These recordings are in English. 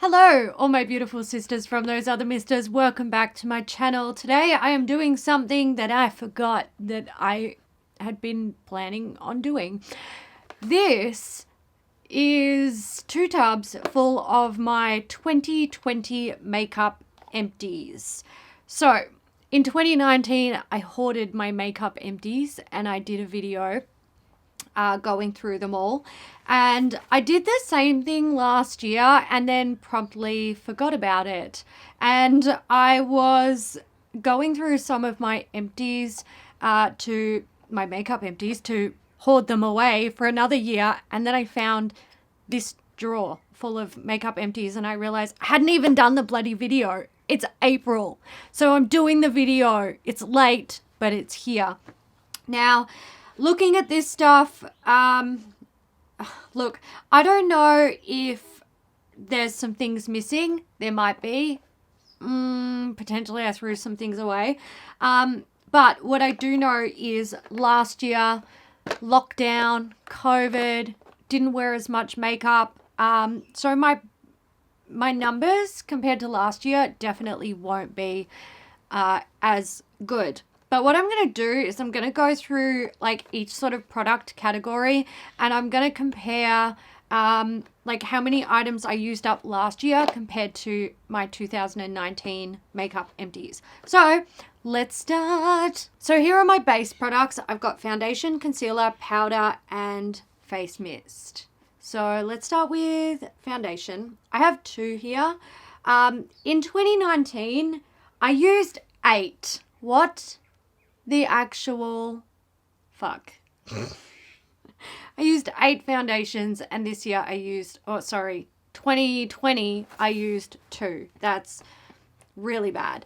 Hello, all my beautiful sisters from those other misters. Welcome back to my channel. Today I am doing something that I forgot that I had been planning on doing. This is 2 tubs full of my 2020 makeup empties. So, in 2019, I hoarded my makeup empties and I did a video going through them all. And I did the same thing last year and then promptly forgot about it. And I was going through some of my empties to my makeup empties to hoard them away for another year. And then I found this drawer full of makeup empties and I realized I hadn't even done the bloody video. It's April. So I'm doing the video. It's late, but it's here. Now, looking at this stuff, look, I don't know if there's some things missing. There might be. Potentially I threw some things away. But what I do know is last year, lockdown, COVID, didn't wear as much makeup. So my numbers compared to last year definitely won't be as good. But what I'm going to do is I'm going to go through like each sort of product category and I'm going to compare like how many items I used up last year compared to my 2019 makeup empties. So let's start. So here are my base products. I've got foundation, concealer, powder, and face mist. So let's start with foundation. I have 2 here. In 2019, I used 8. What the actual fuck? I used 8 foundations and this year I used, 2020 I used 2. That's really bad.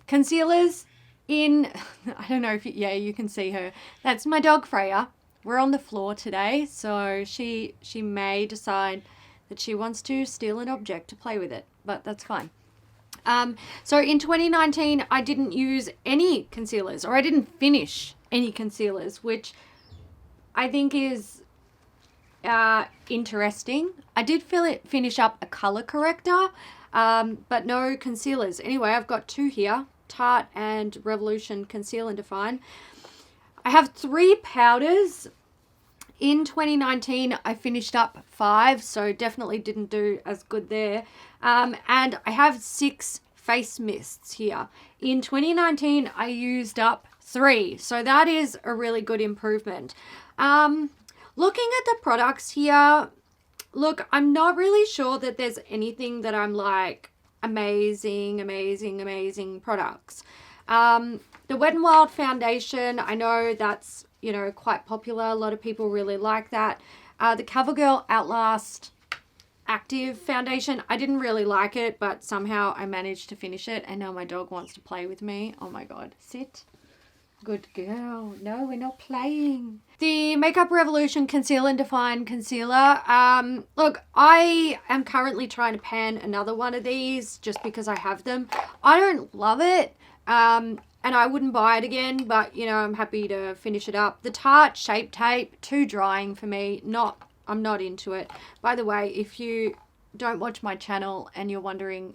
Concealers in, I don't know if you can see her. That's my dog Freya. We're on the floor today, so she may decide that she wants to steal an object to play with it, but that's fine. So in 2019, I didn't use any concealers, or I didn't finish any concealers, which I think is interesting. I did finish up a color corrector, but no concealers. Anyway, I've got 2 here, Tarte and Revolution Conceal and Define. I have 3 powders. In 2019, I finished up 5, so definitely didn't do as good there. And I have 6 face mists here. In 2019, I used up 3, so that is a really good improvement. Looking at the products here, look, I'm not really sure that there's anything that I'm like, amazing products. The Wet n Wild foundation, I know that's, quite popular. A lot of people really like that. The CoverGirl Outlast Active foundation, I didn't really like it, but somehow I managed to finish it, and now my dog wants to play with me. Oh my god, sit. Good girl. No, we're not playing. The Makeup Revolution Conceal and Define Concealer. Look, I am currently trying to pan another one of these just because I have them. I don't love it. And I wouldn't buy it again, but, I'm happy to finish it up. The Tarte Shape Tape, too drying for me. I'm not into it. By the way, if you don't watch my channel and you're wondering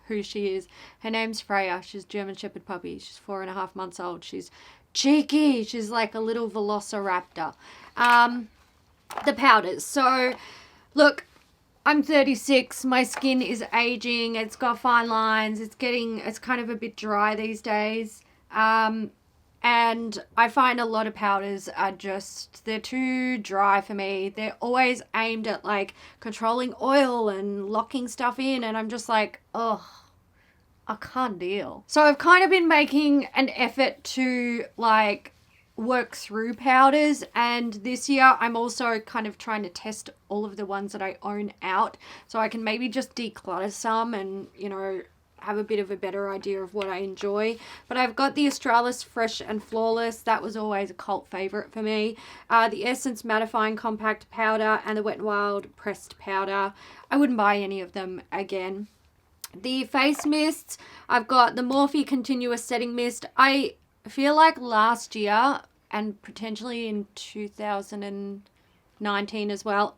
who she is, her name's Freya. She's a German Shepherd puppy. She's 4.5 months old. She's cheeky. She's like a little velociraptor. The powders. So, look, I'm 36. My skin is aging. It's got fine lines. It's kind of a bit dry these days. And I find a lot of powders are they're too dry for me. They're always aimed at like controlling oil and locking stuff in. And I'm just like, oh, I can't deal. So I've kind of been making an effort to like work through powders, and this year I'm also kind of trying to test all of the ones that I own out so I can maybe just declutter some and have a bit of a better idea of what I enjoy. But I've got the Australis Fresh and Flawless. That was always a cult favorite for me. The Essence Mattifying Compact Powder and the Wet n Wild Pressed Powder. I wouldn't buy any of them again. The face mists, I've got the Morphe Continuous Setting Mist. I feel like last year and potentially in 2019 2019 as well.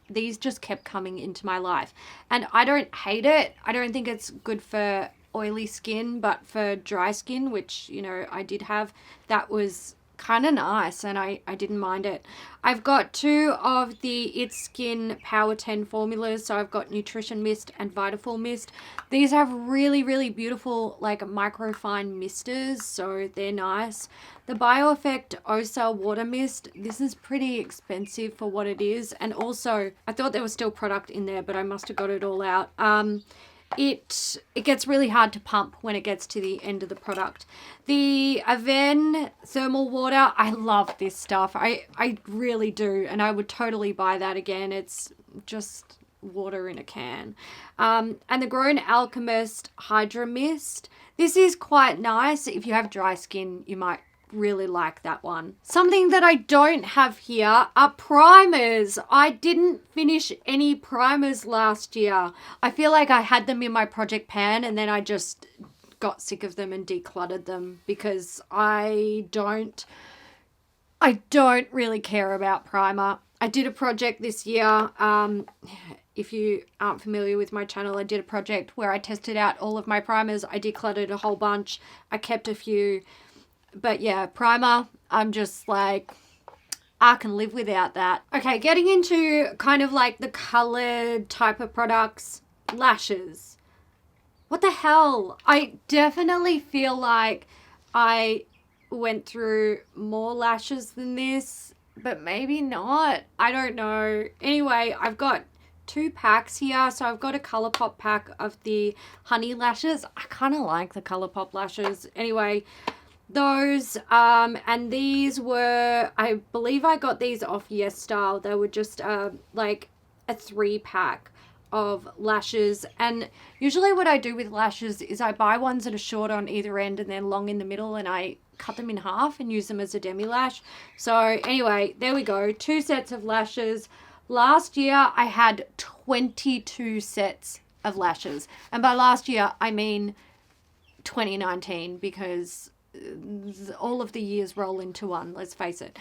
These just kept coming into my life. And I don't hate it. I don't think it's good for oily skin, but for dry skin, which, you know, I did have, that was kind of nice, and I didn't mind it. I've got 2 of the It's Skin Power 10 formulas. So I've got Nutrition Mist and Vitafull Mist. These have really, really beautiful like microfine misters, so they're nice. The BioEffect Osa Water Mist. This is pretty expensive for what it is, and also I thought there was still product in there, but I must have got it all out. It gets really hard to pump when it gets to the end of the product. The Aven Thermal Water, I love this stuff. I really do, and I would totally buy that again. It's just water in a can. And the Grown Alchemist Hydra Mist. This is quite nice. If you have dry skin, you might really like that one. Something that I don't have here are primers. I didn't finish any primers last year. I feel like I had them in my project pan and then I just got sick of them and decluttered them because I don't really care about primer. I did a project this year. If you aren't familiar with my channel, I did a project where I tested out all of my primers. I decluttered a whole bunch. I kept a few. But yeah, primer, I'm just like, I can live without that. Okay, getting into kind of like the colored type of products. Lashes. What the hell? I definitely feel like I went through more lashes than this, but maybe not. I don't know. Anyway, I've got 2 packs here. So I've got a ColourPop pack of the honey lashes. I kind of like the ColourPop lashes. Anyway, those and these were, I believe I got these off Yes Style. They were just like a 3-pack of lashes, and usually what I do with lashes is I buy ones that are short on either end and then long in the middle, and I cut them in half and use them as a demi lash. So anyway, there we go, 2 sets of lashes. Last year I had 22 sets of lashes, and by last year I mean 2019, because all of the years roll into one, let's face it.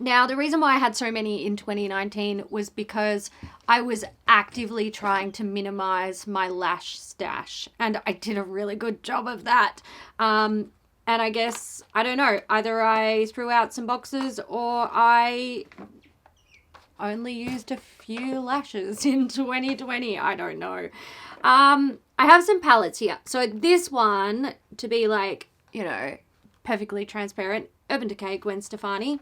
Now, the reason why I had so many in 2019 was because I was actively trying to minimize my lash stash, and I did a really good job of that. And I guess, I don't know, either I threw out some boxes or I only used a few lashes in 2020. I don't know. I have some palettes here. So this one, to be like, you know, perfectly transparent, Urban Decay Gwen Stefani.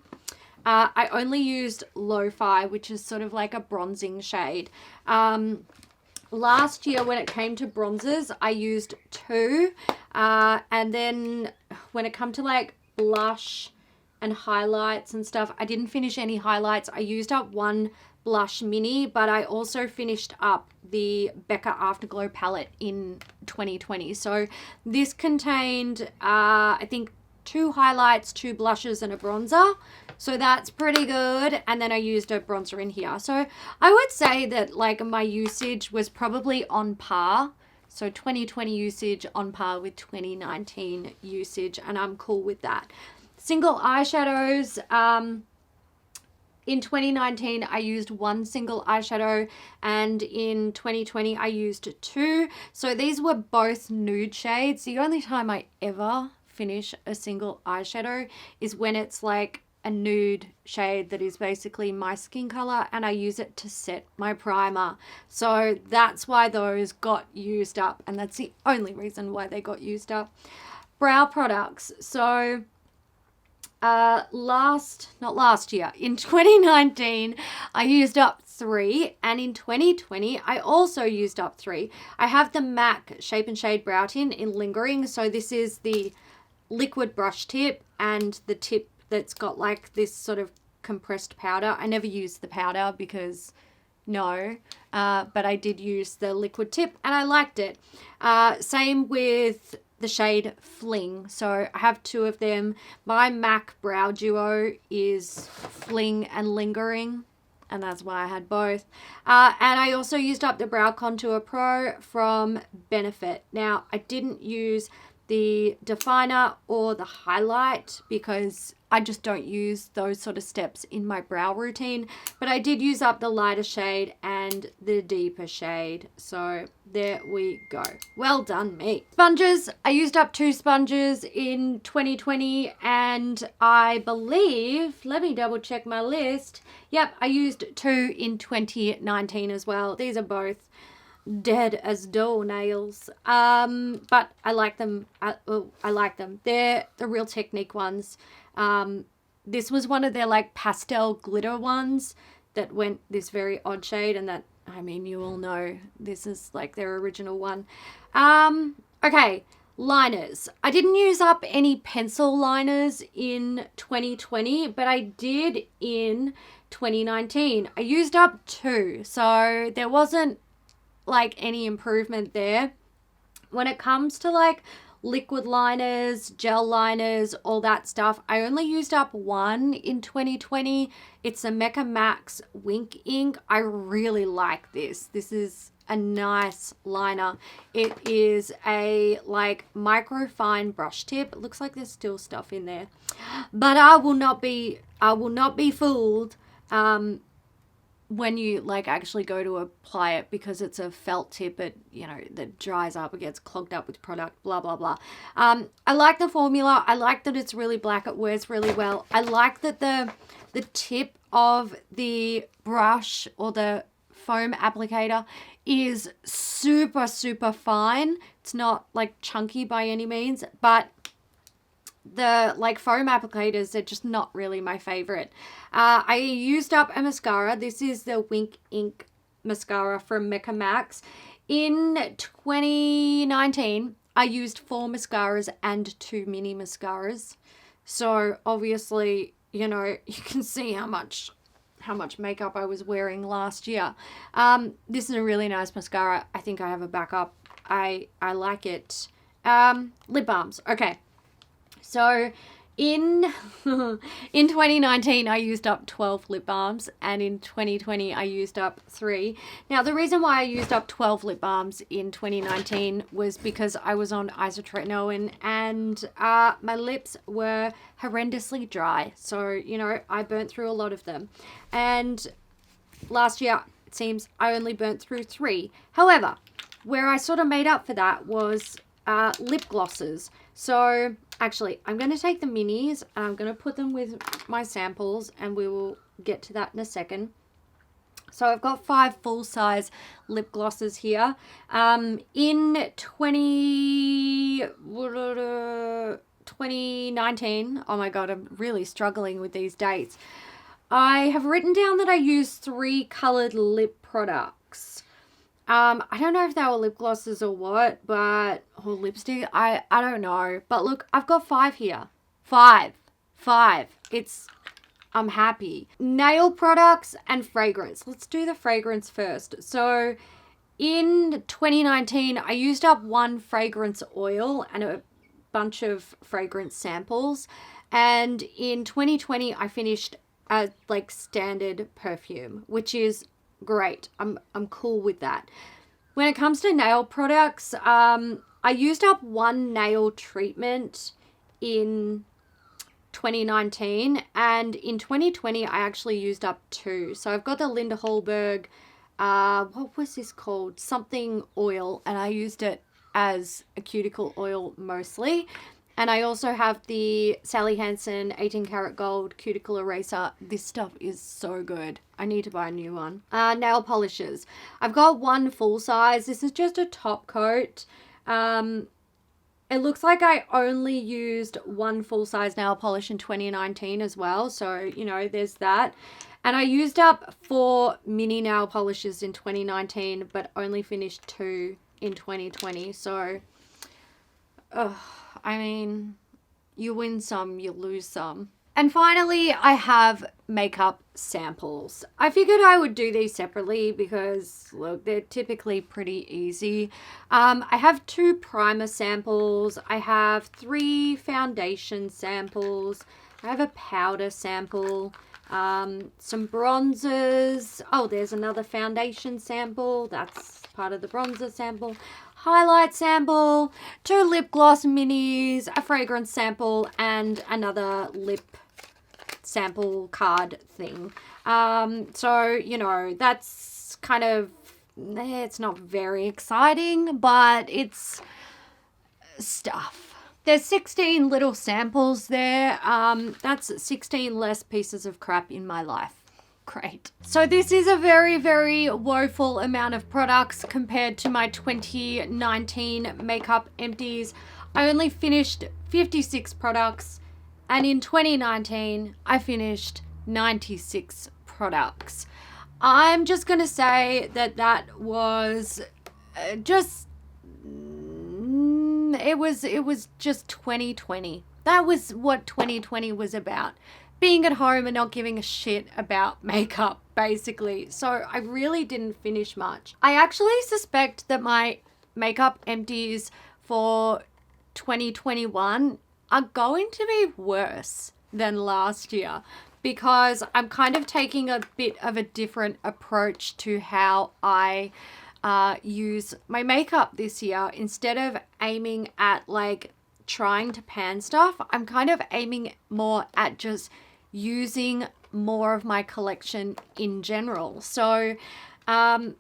I only used Lo-Fi, which is sort of like a bronzing shade. Last year when it came to bronzers, I used 2. And then when it come to like blush and highlights and stuff, I didn't finish any highlights. I used up 1 blush mini, but I also finished up the Becca Afterglow palette in 2020. So this contained, I think, 2 highlights, 2 blushes, and a bronzer. So that's pretty good. And then I used a bronzer in here. So I would say that like my usage was probably on par. So 2020 usage on par with 2019 usage, and I'm cool with that. Single eyeshadows. In 2019, I used 1 single eyeshadow, and in 2020, I used 2. So these were both nude shades. The only time I ever finish a single eyeshadow is when it's like a nude shade that is basically my skin color, and I use it to set my primer. So that's why those got used up, and that's the only reason why they got used up. Brow products. So not last year, in 2019 I used up 3, and in 2020 I also used up 3. I have the MAC Shape and Shade Brow Tint in Lingering. So this is the liquid brush tip and the tip that's got like this sort of compressed powder. I never used the powder because no, but I did use the liquid tip and I liked it. Same with the shade Fling. So I have 2 of them. My MAC Brow Duo is Fling and Lingering, and that's why I had both. And I also used up the Brow Contour Pro from Benefit. Now, I didn't use the definer or the highlight because I just don't use those sort of steps in my brow routine. But I did use up the lighter shade and the deeper shade. So there we go. Well done, me. Sponges. I used up 2 sponges in 2020 and I believe, let me double check my list. Yep, I used 2 in 2019 as well. These are both dead as doornails, but I like them. I like them. They're the Real Technique ones. This was one of their like pastel glitter ones that went this very odd shade, and that, I mean, you all know this is like their original one. Okay, liners. I didn't use up any pencil liners in 2020, but I did in 2019. I used up 2, so there wasn't like any improvement there. When it comes to like liquid liners, gel liners, all that stuff, I only used up 1 in 2020. It's a Mecca Max Wink Ink. I really like this. This is a nice liner. It is a like microfine brush tip. It looks like there's still stuff in there, but I will not be fooled when you like actually go to apply it, because it's a felt tip. It, you know, that dries up, it gets clogged up with product, blah blah blah. I like the formula. I like that it's really black. It wears really well. I like that the tip of the brush or the foam applicator is super fine. It's not like chunky by any means, but the like foam applicators are just not really my favorite. I used up a mascara. This is the Wink Ink mascara from Mecca Max. In 2019, I used 4 mascaras and 2 mini mascaras. So obviously, you know, you can see how much makeup I was wearing last year. This is a really nice mascara. I think I have a backup. I like it. Lip balms. Okay. So in 2019, I used up 12 lip balms, and in 2020, I used up 3. Now, the reason why I used up 12 lip balms in 2019 was because I was on isotretinoin and my lips were horrendously dry. So, you know, I burnt through a lot of them. And last year, it seems I only burnt through 3. However, where I sort of made up for that was lip glosses. So actually, I'm going to take the minis and I'm going to put them with my samples, and we will get to that in a second. So I've got 5 full-size lip glosses here. In 2019, oh my god, I'm really struggling with these dates. I have written down that I used 3 colored lip products. I don't know if they were lip glosses or what, but, or lipstick, I don't know. But look, I've got 5 here. 5. I'm happy. Nail products and fragrance. Let's do the fragrance first. So in 2019, I used up 1 fragrance oil and a bunch of fragrance samples. And in 2020, I finished a like standard perfume, which is great. I'm cool with that. When it comes to nail products, I used up 1 nail treatment in 2019, and in 2020 I actually used up 2. So I've got the Linda Hallberg, what was this called? Something oil, and I used it as a cuticle oil mostly. And I also have the Sally Hansen 18 karat gold cuticle eraser. This stuff is so good. I need to buy a new one. Nail polishes. I've got 1 full size. This is just a top coat. It looks like I only used 1 full size nail polish in 2019 as well. So, you know, there's that. And I used up 4 mini nail polishes in 2019, but only finished 2 in 2020. So, I mean, you win some, you lose some. And finally, I have makeup samples. I figured I would do these separately because, look, they're typically pretty easy. I have 2 primer samples. I have 3 foundation samples. I have a powder sample. Some bronzers. Oh, there's another foundation sample. That's part of the bronzer sample. highlight sample, 2 lip gloss minis, a fragrance sample, and another lip sample card thing. So, you know, that's kind of, it's not very exciting, but it's stuff. There's 16 little samples there. That's 16 less pieces of crap in my life. Great. So this is a very, very woeful amount of products compared to my 2019 makeup empties. I only finished 56 products, and in 2019 I finished 96 products. I'm just gonna say that was just it was just 2020. That was what 2020 was about. Being at home and not giving a shit about makeup, basically. So I really didn't finish much. I actually suspect that my makeup empties for 2021 are going to be worse than last year, because I'm kind of taking a bit of a different approach to how I use my makeup this year. Instead of aiming at like trying to pan stuff, I'm kind of aiming more at just using more of my collection in general. So I'm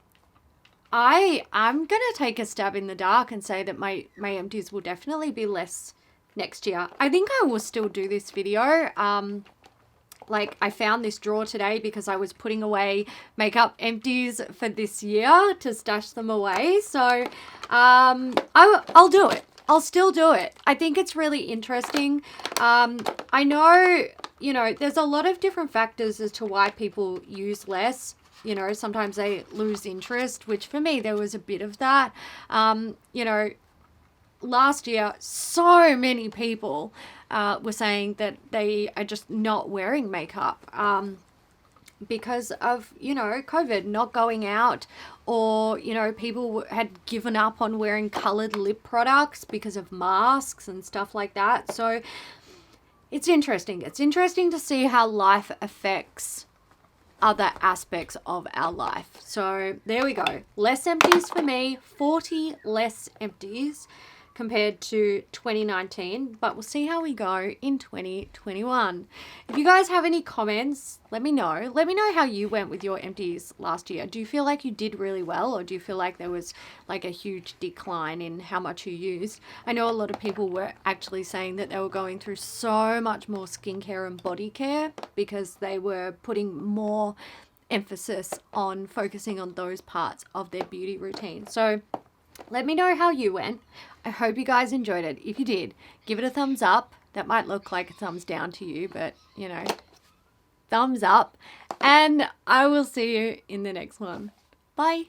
gonna take a stab in the dark and say that my empties will definitely be less next year. I think I will still do this video. Like, I found this drawer today because I was putting away makeup empties for this year to stash them away. So I'll do it. I'll still do it. I think it's really interesting. I know, you know, there's a lot of different factors as to why people use less. You know, sometimes they lose interest, which for me, there was a bit of that. You know, last year, so many people were saying that they are just not wearing makeup because of, you know, COVID, not going out, or, you know, people had given up on wearing colored lip products because of masks and stuff like that. So it's interesting. It's interesting to see how life affects other aspects of our life. So there we go. Less empties for me, 40 less empties compared to 2019, but we'll see how we go in 2021. If you guys have any comments, let me know. Let me know how you went with your empties last year. Do you feel like you did really well, or do you feel like there was like a huge decline in how much you used? I know a lot of people were actually saying that they were going through so much more skincare and body care because they were putting more emphasis on focusing on those parts of their beauty routine. So let me know how you went. I hope you guys enjoyed it. If you did, give it a thumbs up. That might look like a thumbs down to you, but, you know, thumbs up. And I will see you in the next one. Bye.